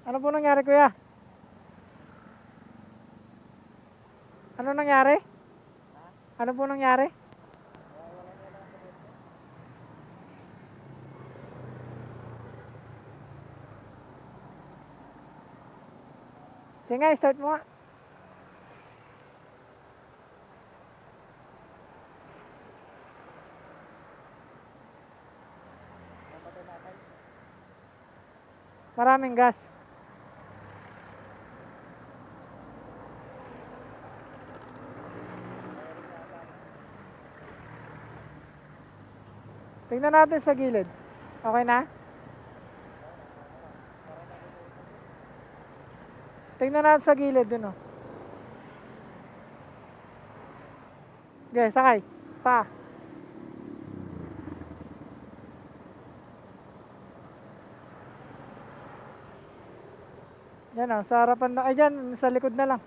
Ano po nangyari, kuya? Ano nangyari? Ano po nangyari? Sige nga, start mo nga. Maraming gas. Tingnan natin sa gilid. Okay na? Tingnan natin sa gilid dun, oh. Okay, sakay. Pa. Yan, oh. Sa harapan na. Ay, dyan. Sa likod na lang.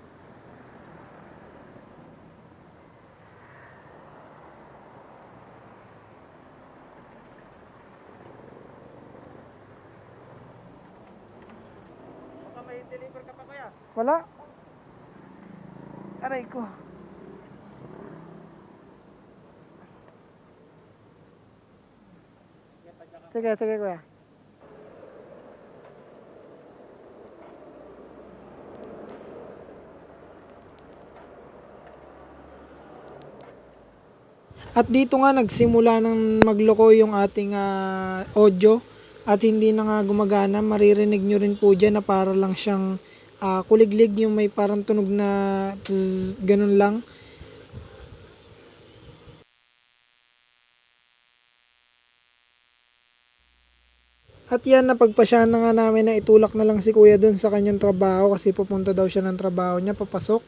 Baka may deliver ka pa, kuya? Wala. Aray ko. Sige, sige, kuya. At dito nga nagsimula ng magloko yung ating audio at hindi na nga gumagana. Maririnig nyo rin po dyan na para lang siyang kuliglig, yung may parang tunog na tzzz, ganun lang. At yan, napagpasyahan na nga namin na itulak na lang si kuya dun sa kanyang trabaho kasi pupunta daw siya ng trabaho niya, papasok.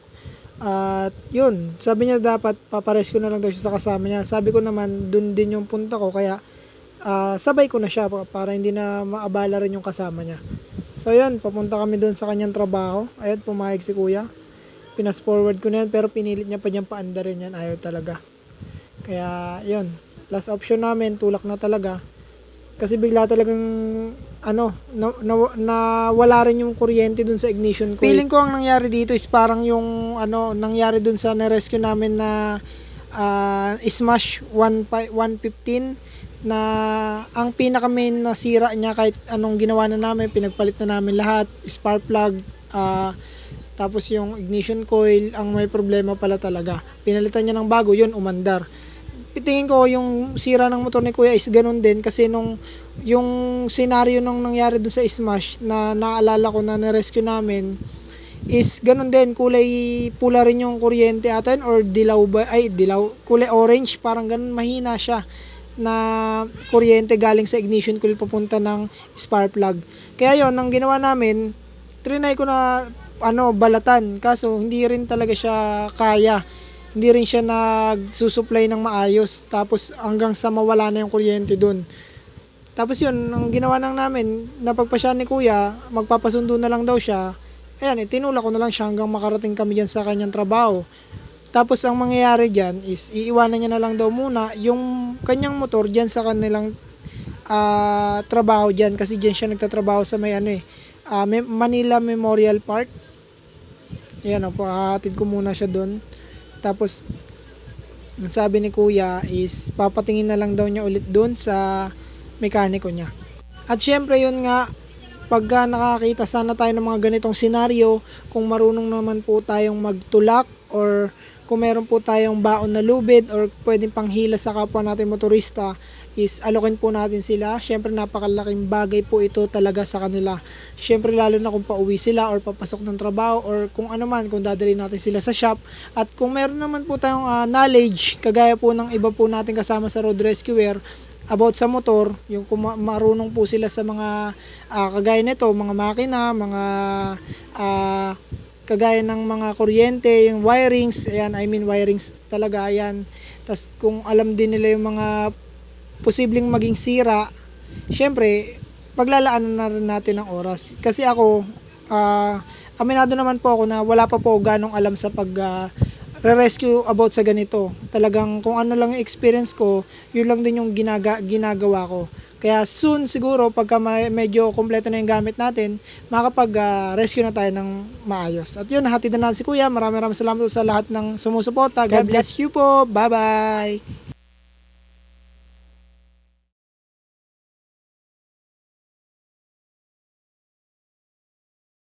At yun, sabi niya dapat paparescue na lang daw siya sa kasama niya. Sabi ko naman, dun din yung punta ko, kaya sabay ko na siya para hindi na maabala rin yung kasama niya. So yun, papunta kami dun sa kanyang trabaho. Ayun, pumayag si kuya. Pinas forward ko na yan, pero pinilit niya pa diyang paanda rin yan. Ayaw talaga. Kaya yun, last option namin, tulak na talaga. Kasi bigla talagang nawala rin yung kuryente dun sa ignition coil. Feeling ko ang nangyari dito is parang yung nangyari dun sa na-rescue namin na Smash 115 na ang pinaka main na sira niya, kahit anong ginawa na namin, pinagpalit na namin lahat, spark plug, tapos yung ignition coil, ang may problema pala talaga. Pinalitan niya ng bago, yun umandar. Tingin ko yung sira ng motor ni kuya is ganun din, kasi yung senaryo nung nangyari doon sa Smash na naalala ko na na-rescue namin is ganun din, kulay pula rin yung kuryente atin, or dilaw, kulay orange, parang ganun, mahina siya na kuryente galing sa ignition coil papunta ng spark plug. Kaya yon, ang ginawa namin, trinay ko na balatan, kaso hindi rin talaga siya kaya, hindi rin siya nagsusupply ng maayos, tapos hanggang sa mawala na yung kuryente dun. Tapos yun, ang ginawa nang namin, napagpasya ni kuya, magpapasundo na lang daw siya. Ayan, tinulak ko na lang siya hanggang makarating kami dyan sa kanyang trabaho. Tapos ang mangyayari dyan is iiwanan niya na lang daw muna yung kanyang motor dyan sa kanilang trabaho dyan, kasi dyan siya nagtatrabaho sa may Manila Memorial Park. Ayan, pahatid ko muna siya doon. Tapos ang sabi ni kuya is papatingin na lang daw niya ulit doon sa mekaniko niya. At syempre yun nga, pagka nakakita sana tayo ng mga ganitong senaryo, kung marunong naman po tayong magtulak, or kung meron po tayong baon na lubid, or pwedeng panghila sa kapwa natin motorista, is alokin po natin sila. Syempre napakalaking bagay po ito talaga sa kanila. Syempre lalo na kung pauwi sila or papasok ng trabaho, or kung ano man, kung dadalhin natin sila sa shop. At kung meron naman po tayong knowledge, kagaya po ng iba po natin kasama sa road rescuer, about sa motor, yung kung marunong po sila sa mga kagaya nito, mga makina, mga kagaya ng mga kuryente, yung wirings, ayan, wirings talaga, ayan. Tas kung alam din nila yung mga posibleng maging sira, syempre paglalaanan na rin natin ng oras. Kasi ako, aminado naman po ako na wala pa po ganong alam sa re-rescue about sa ganito. Talagang kung ano lang yung experience ko, yun lang din yung ginagawa ko. Kaya soon siguro pagka medyo kompleto na yung gamit natin, makapag-rescue na tayo ng maayos. At yun, nahatid na natin si Kuya. Maraming salamat sa lahat ng sumusuporta. God bless you po. Bye-bye!